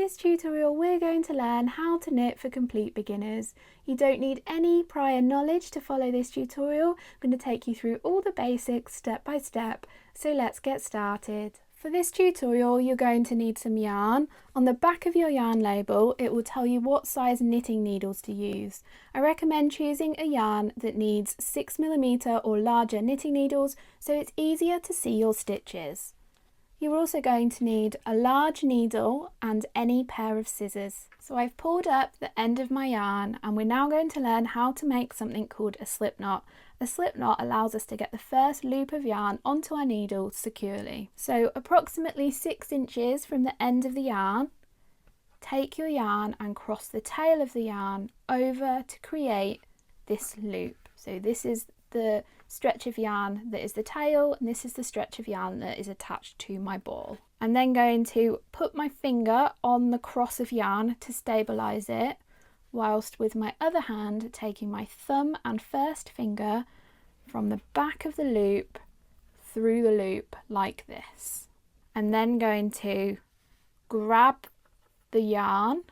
this tutorial we're going to learn how to knit for complete beginners. You don't need any prior knowledge to follow this tutorial. I'm going to take you through all the basics step by step, so let's get started. For this tutorial you're going to need some yarn. On the back of your yarn label it will tell you what size knitting needles to use. I recommend choosing a yarn that needs 6mm or larger knitting needles so it's easier to see your stitches. You're also going to need a large needle and any pair of scissors. So I've pulled up the end of my yarn and we're now going to learn how to make something called a slip knot. A slip knot allows us to get the first loop of yarn onto our needle securely. So approximately 6 inches from the end of the yarn, take your yarn and cross the tail of the yarn over to create this loop. So this is the stretch of yarn that is the tail and this is the stretch of yarn that is attached to my ball. I'm then going to put my finger on the cross of yarn to stabilize it, whilst with my other hand taking my thumb and first finger from the back of the loop through the loop like this, and then going to grab the yarn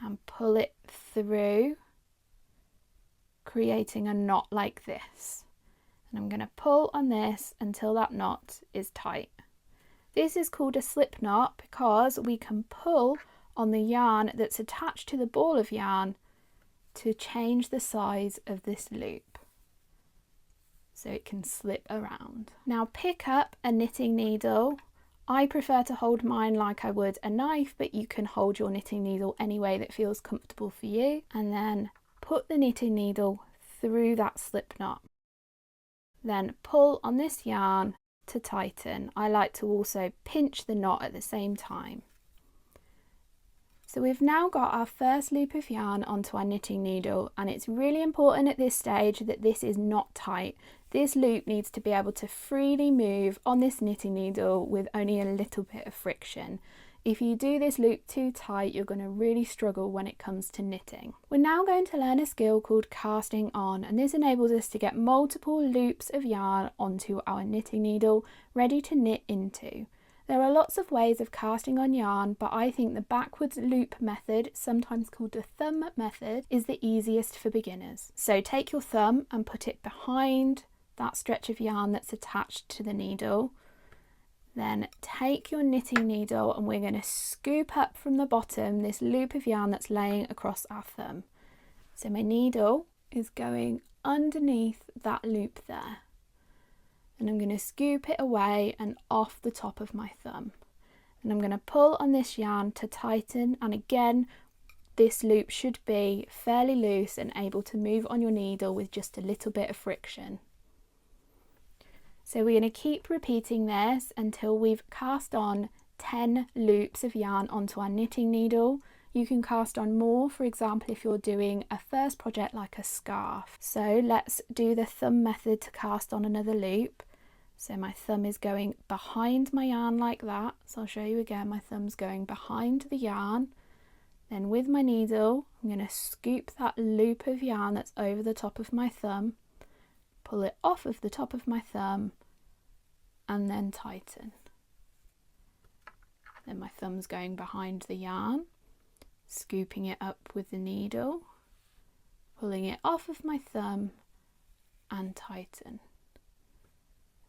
and pull it through, creating a knot like this. And I'm going to pull on this until that knot is tight. This is called a slip knot because we can pull on the yarn that's attached to the ball of yarn to change the size of this loop so it can slip around. Now pick up a knitting needle. I prefer to hold mine like I would a knife, but you can hold your knitting needle any way that feels comfortable for you, and then put the knitting needle through that slip knot. Then pull on this yarn to tighten. I like to also pinch the knot at the same time. So we've now got our first loop of yarn onto our knitting needle, and it's really important at this stage that this is not tight. This loop needs to be able to freely move on this knitting needle with only a little bit of friction. If you do this loop too tight, you're going to really struggle when it comes to knitting. We're now going to learn a skill called casting on, and this enables us to get multiple loops of yarn onto our knitting needle ready to knit into. There are lots of ways of casting on yarn, but I think the backwards loop method, sometimes called the thumb method, is the easiest for beginners. So take your thumb and put it behind that stretch of yarn that's attached to the needle. Then take your knitting needle and we're going to scoop up from the bottom this loop of yarn that's laying across our thumb. So my needle is going underneath that loop there. And I'm going to scoop it away and off the top of my thumb. And I'm going to pull on this yarn to tighten, and again this loop should be fairly loose and able to move on your needle with just a little bit of friction. So we're going to keep repeating this until we've cast on 10 loops of yarn onto our knitting needle. You can cast on more, for example, if you're doing a first project like a scarf. So let's do the thumb method to cast on another loop. So my thumb is going behind my yarn like that. So I'll show you again, my thumb's going behind the yarn. Then with my needle, I'm going to scoop that loop of yarn that's over the top of my thumb, pull it off of the top of my thumb, and then tighten. Then my thumb's going behind the yarn, scooping it up with the needle, pulling it off of my thumb and tighten.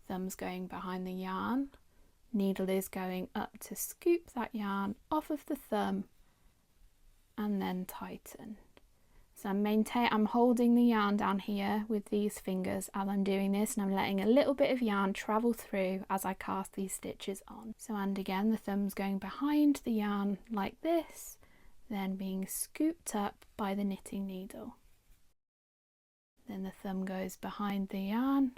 Thumb's going behind the yarn, needle is going up to scoop that yarn off of the thumb and then tighten. So I'm holding the yarn down here with these fingers as I'm doing this, and I'm letting a little bit of yarn travel through as I cast these stitches on. So, and again the thumb's going behind the yarn like this, then being scooped up by the knitting needle. Then the thumb goes behind the yarn,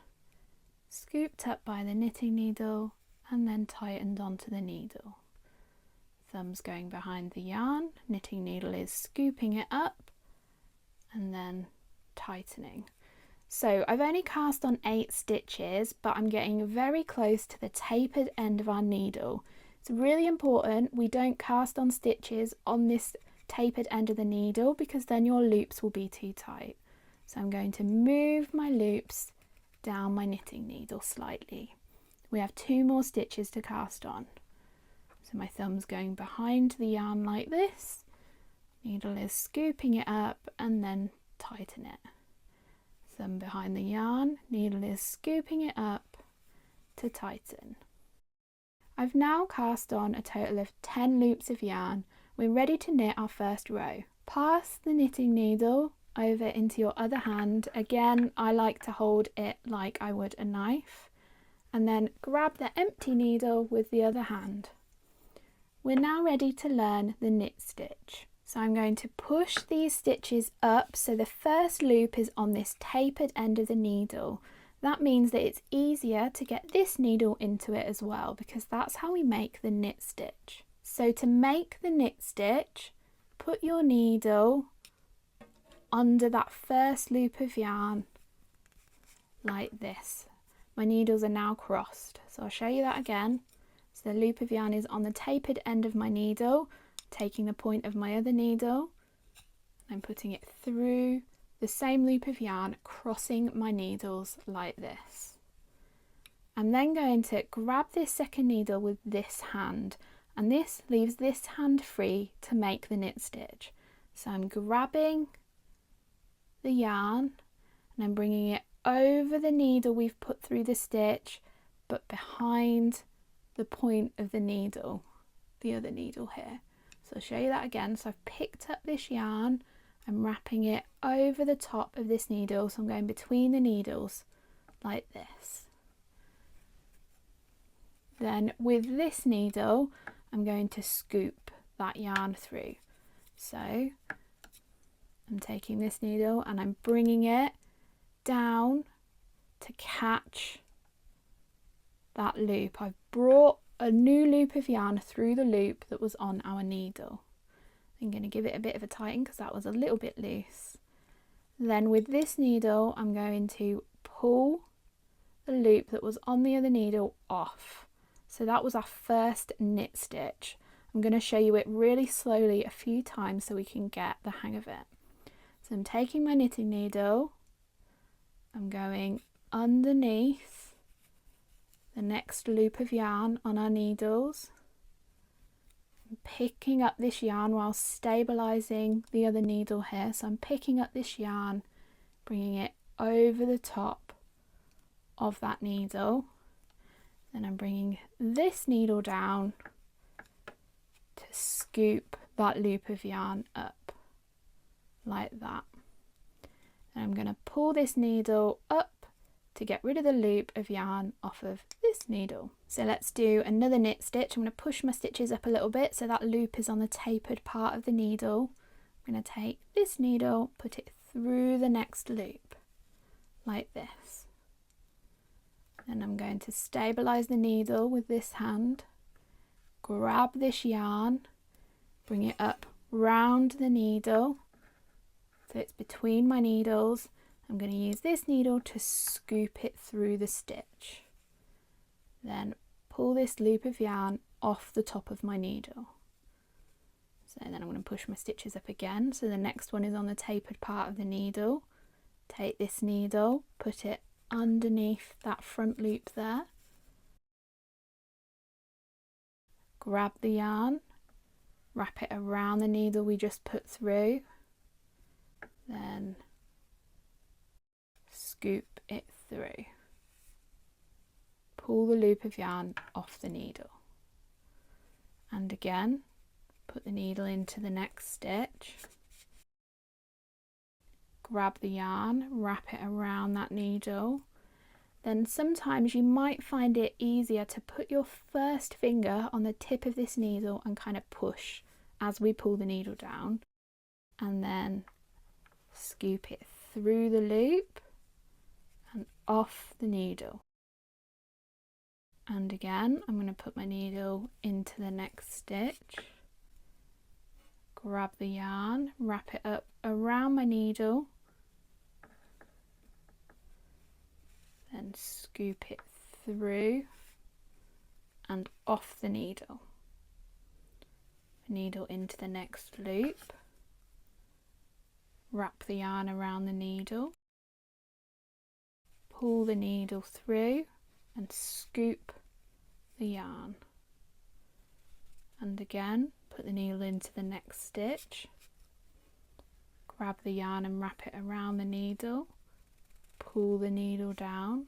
scooped up by the knitting needle, and then tightened onto the needle. Thumb's going behind the yarn, knitting needle is scooping it up and then tightening. So I've only cast on 8 stitches, but I'm getting very close to the tapered end of our needle. It's really important we don't cast on stitches on this tapered end of the needle because then your loops will be too tight. So I'm going to move my loops down my knitting needle slightly. We have 2 more stitches to cast on. So my thumb's going behind the yarn like this, needle is scooping it up and then tighten it. Thumb behind the yarn, needle is scooping it up to tighten. I've now cast on a total of 10 loops of yarn. We're ready to knit our first row. Pass the knitting needle over into your other hand. Again, I like to hold it like I would a knife, and then grab the empty needle with the other hand. We're now ready to learn the knit stitch. So I'm going to push these stitches up so the first loop is on this tapered end of the needle. That means that it's easier to get this needle into it as well, because that's how we make the knit stitch. So to make the knit stitch, put your needle under that first loop of yarn like this. My needles are now crossed, so I'll show you that again. So the loop of yarn is on the tapered end of my needle, taking the point of my other needle and putting it through the same loop of yarn, crossing my needles like this. I'm then going to grab this second needle with this hand, and this leaves this hand free to make the knit stitch. So I'm grabbing the yarn and I'm bringing it over the needle we've put through the stitch, but behind the point of the needle, the other needle here. So I'll show you that again. So I've picked up this yarn, I'm wrapping it over the top of this needle, so I'm going between the needles like this. Then with this needle, I'm going to scoop that yarn through. So I'm taking this needle and I'm bringing it down to catch that loop. I've brought a new loop of yarn through the loop that was on our needle. I'm going to give it a bit of a tighten because that was a little bit loose. Then with this needle, I'm going to pull the loop that was on the other needle off. So that was our first knit stitch. I'm going to show you it really slowly a few times so we can get the hang of it. So I'm taking my knitting needle, I'm going underneath the next loop of yarn on our needles, I'm picking up this yarn while stabilizing the other needle here. So I'm picking up this yarn, bringing it over the top of that needle. Then I'm bringing this needle down to scoop that loop of yarn up like that. And I'm going to pull this needle up to get rid of the loop of yarn off of this needle. So let's do another knit stitch. I'm going to push my stitches up a little bit so that loop is on the tapered part of the needle. I'm going to take this needle, put it through the next loop like this. And I'm going to stabilize the needle with this hand, grab this yarn, bring it up round the needle so it's between my needles. I'm going to use this needle to scoop it through the stitch. Then pull this loop of yarn off the top of my needle. So then I'm going to push my stitches up again. So the next one is on the tapered part of the needle. Take this needle, put it underneath that front loop there. Grab the yarn, wrap it around the needle we just put through. Then scoop it through. Pull the loop of yarn off the needle. And again, put the needle into the next stitch. Grab the yarn, wrap it around that needle. Then sometimes you might find it easier to put your first finger on the tip of this needle and kind of push as we pull the needle down. And then scoop it through the loop and off the needle. And again, I'm going to put my needle into the next stitch, grab the yarn, wrap it up around my needle, then scoop it through and off the needle. Needle into the next loop, wrap the yarn around the needle, pull the needle through and scoop the yarn. and again put the needle into the next stitch, grab the yarn and wrap it around the needle, pull the needle down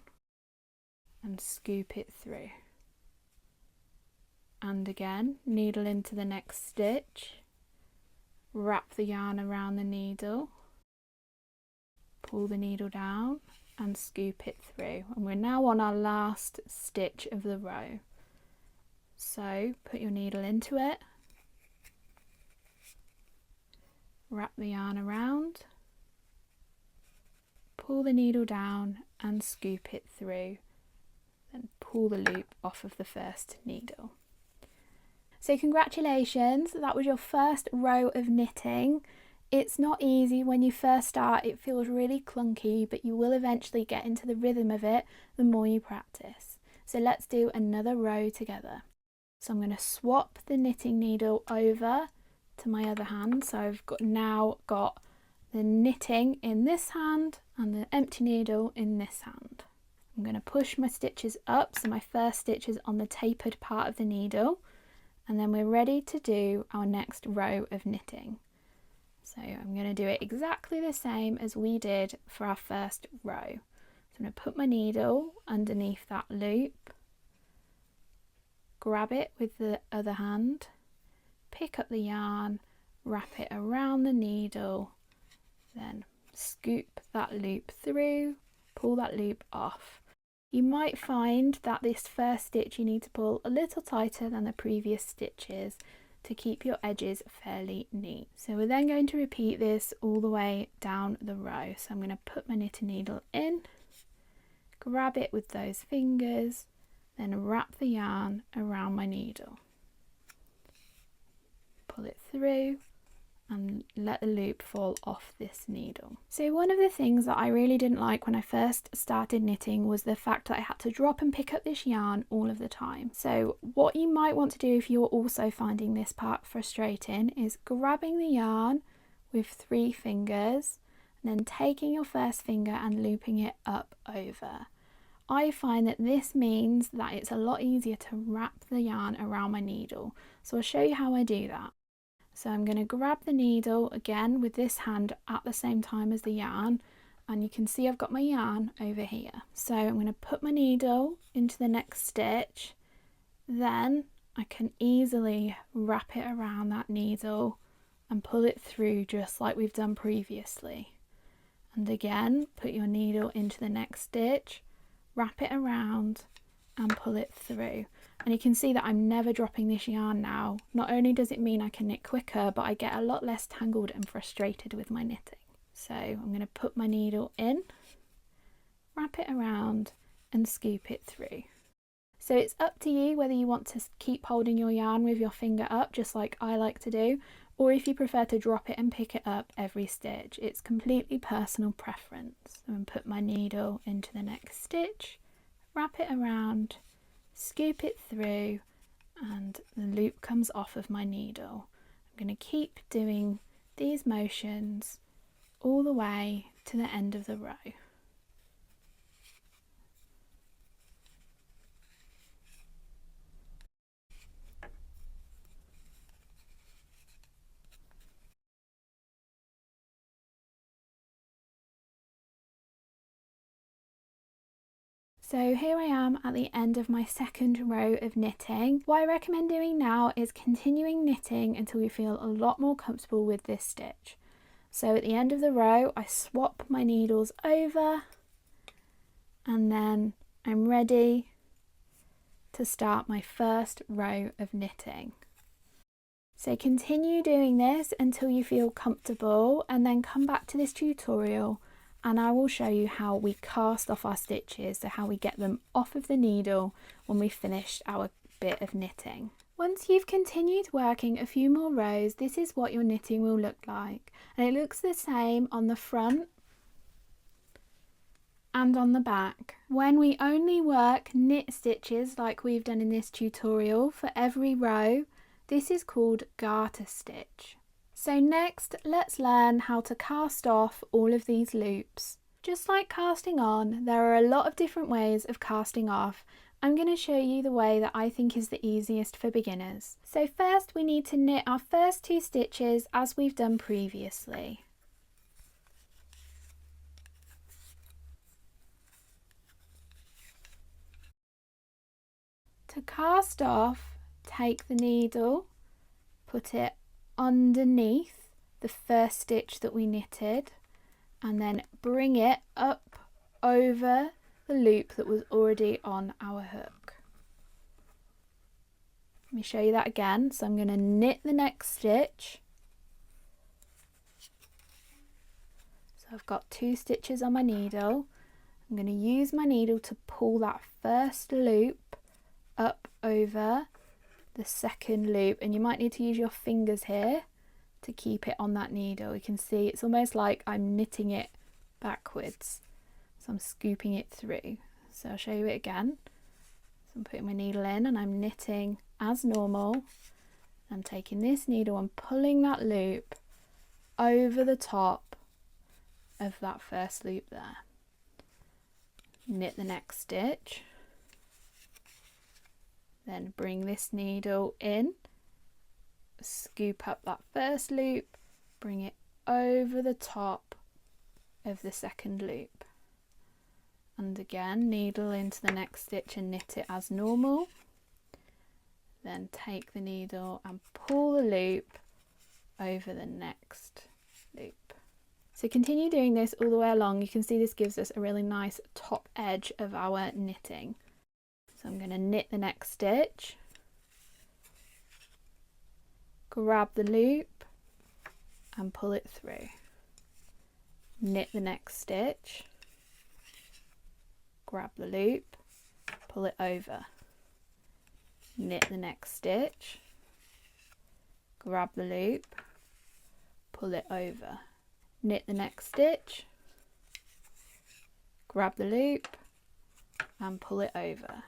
and scoop it through, and again needle into the next stitch, wrap the yarn around the needle, pull the needle down and scoop it through, and we're now on our last stitch of the row. So put your needle into it, wrap the yarn around, pull the needle down and scoop it through, then pull the loop off of the first needle. So congratulations, that was your first row of knitting. It's not easy when you first start, it feels really clunky, but you will eventually get into the rhythm of it the more you practice. So let's do another row together. So I'm going to swap the knitting needle over to my other hand. So I've now got the knitting in this hand and the empty needle in this hand. I'm going to push my stitches up, so my first stitch is on the tapered part of the needle, and then we're ready to do our next row of knitting. So I'm going to do it exactly the same as we did for our first row. So I'm going to put my needle underneath that loop, grab it with the other hand, pick up the yarn, wrap it around the needle, then scoop that loop through, pull that loop off. You might find that this first stitch you need to pull a little tighter than the previous stitches to keep your edges fairly neat. So we're then going to repeat this all the way down the row. So I'm going to put my knitting needle in, grab it with those fingers, then wrap the yarn around my needle, pull it through and let the loop fall off this needle. So one of the things that I really didn't like when I first started knitting was the fact that I had to drop and pick up this yarn all of the time. So what you might want to do if you're also finding this part frustrating is grabbing the yarn with 3 fingers and then taking your first finger and looping it up over. I find that this means that it's a lot easier to wrap the yarn around my needle. So I'll show you how I do that. So I'm going to grab the needle again with this hand at the same time as the yarn, and you can see I've got my yarn over here. So I'm going to put my needle into the next stitch, then I can easily wrap it around that needle and pull it through just like we've done previously. And again, put your needle into the next stitch, wrap it around and pull it through. And you can see that I'm never dropping this yarn now. Not only does it mean I can knit quicker, but I get a lot less tangled and frustrated with my knitting. So I'm going to put my needle in, wrap it around and scoop it through. So it's up to you whether you want to keep holding your yarn with your finger up, just like I like to do, or if you prefer to drop it and pick it up every stitch. It's completely personal preference. So I'm going to put my needle into the next stitch, wrap it around, scoop it through, and the loop comes off of my needle. I'm going to keep doing these motions all the way to the end of the row. So here I am at the end of my second row of knitting. What I recommend doing now is continuing knitting until you feel a lot more comfortable with this stitch. So at the end of the row, I swap my needles over and then I'm ready to start my first row of knitting. So continue doing this until you feel comfortable and then come back to this tutorial and I will show you how we cast off our stitches, so how we get them off of the needle when we've finished our bit of knitting. Once you've continued working a few more rows, this is what your knitting will look like. And it looks the same on the front and on the back. When we only work knit stitches like we've done in this tutorial for every row, this is called garter stitch. So next, let's learn how to cast off all of these loops. Just like casting on, there are a lot of different ways of casting off, I'm going to show you the way that I think is the easiest for beginners. So first we need to knit our first 2 stitches as we've done previously. To cast off, take the needle, put it underneath the first stitch that we knitted, and then bring it up over the loop that was already on our hook. Let me show you that again. So I'm going to knit the next stitch. So I've got 2 stitches on my needle. I'm going to use my needle to pull that first loop up over the second loop, and you might need to use your fingers here to keep it on that needle. You can see it's almost like I'm knitting it backwards, so I'm scooping it through. So I'll show you it again. So I'm putting my needle in and I'm knitting as normal. I'm taking this needle and pulling that loop over the top of that first loop there. Knit the next stitch, then bring this needle in, scoop up that first loop, bring it over the top of the second loop, and again needle into the next stitch and knit it as normal. Then take the needle and pull the loop over the next loop. So continue doing this all the way along. You can see this gives us a really nice top edge of our knitting. So I'm going to knit the next stitch, grab the loop and pull it through. Knit the next stitch, grab the loop, pull it over. Knit the next stitch, grab the loop, pull it over. Knit the next stitch, grab the loop and pull it over.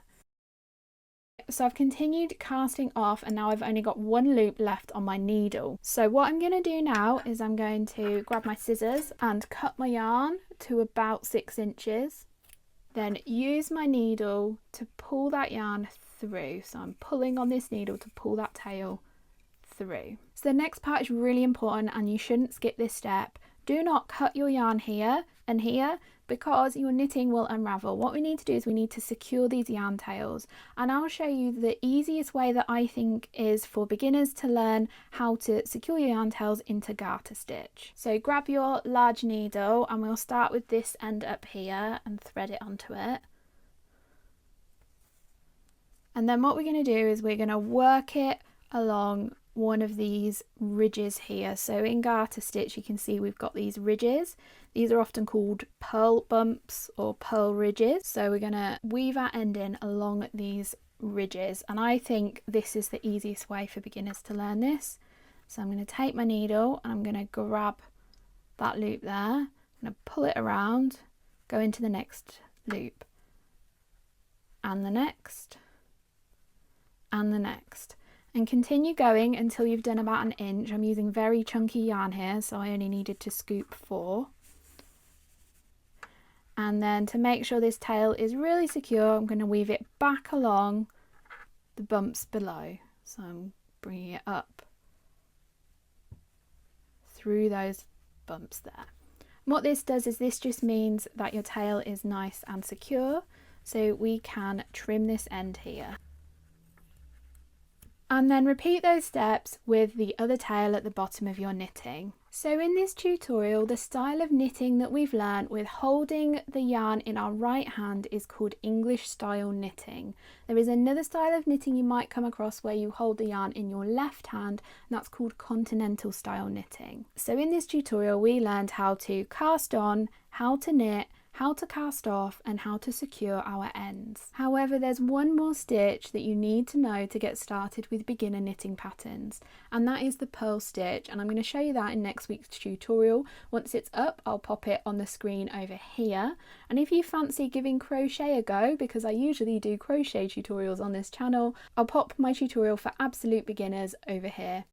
So I've continued casting off and now I've only got 1 loop left on my needle. So what I'm going to do now is I'm going to grab my scissors and cut my yarn to about 6 inches. Then use my needle to pull that yarn through. So I'm pulling on this needle to pull that tail through. So the next part is really important and you shouldn't skip this step. Do not cut your yarn here and here because your knitting will unravel. What we need to do is we need to secure these yarn tails, and I'll show you the easiest way that I think is for beginners to learn how to secure your yarn tails into garter stitch. So grab your large needle and we'll start with this end up here and thread it onto it. And then what we're going to do is we're going to work it along one of these ridges here. So in garter stitch you can see we've got these ridges. These are often called purl bumps or purl ridges. So we're going to weave our end in along these ridges, and I think this is the easiest way for beginners to learn this. So I'm going to take my needle and I'm going to grab that loop there, I'm going to pull it around, go into the next loop and the next and the next, and continue going until you've done about 1 inch. I'm using very chunky yarn here, so I only needed to scoop 4. And then to make sure this tail is really secure, I'm going to weave it back along the bumps below. So I'm bringing it up through those bumps there. And what this does is this just means that your tail is nice and secure, so we can trim this end here. And then repeat those steps with the other tail at the bottom of your knitting. So in this tutorial, the style of knitting that we've learned with holding the yarn in our right hand is called English style knitting. There is another style of knitting you might come across where you hold the yarn in your left hand, and that's called continental style knitting. So in this tutorial, we learned how to cast on, how to knit, how to cast off and how to secure our ends. However, there's one more stitch that you need to know to get started with beginner knitting patterns, and that is the purl stitch, and I'm going to show you that in next week's tutorial. Once it's up, I'll pop it on the screen over here, and if you fancy giving crochet a go, because I usually do crochet tutorials on this channel, I'll pop my tutorial for absolute beginners over here.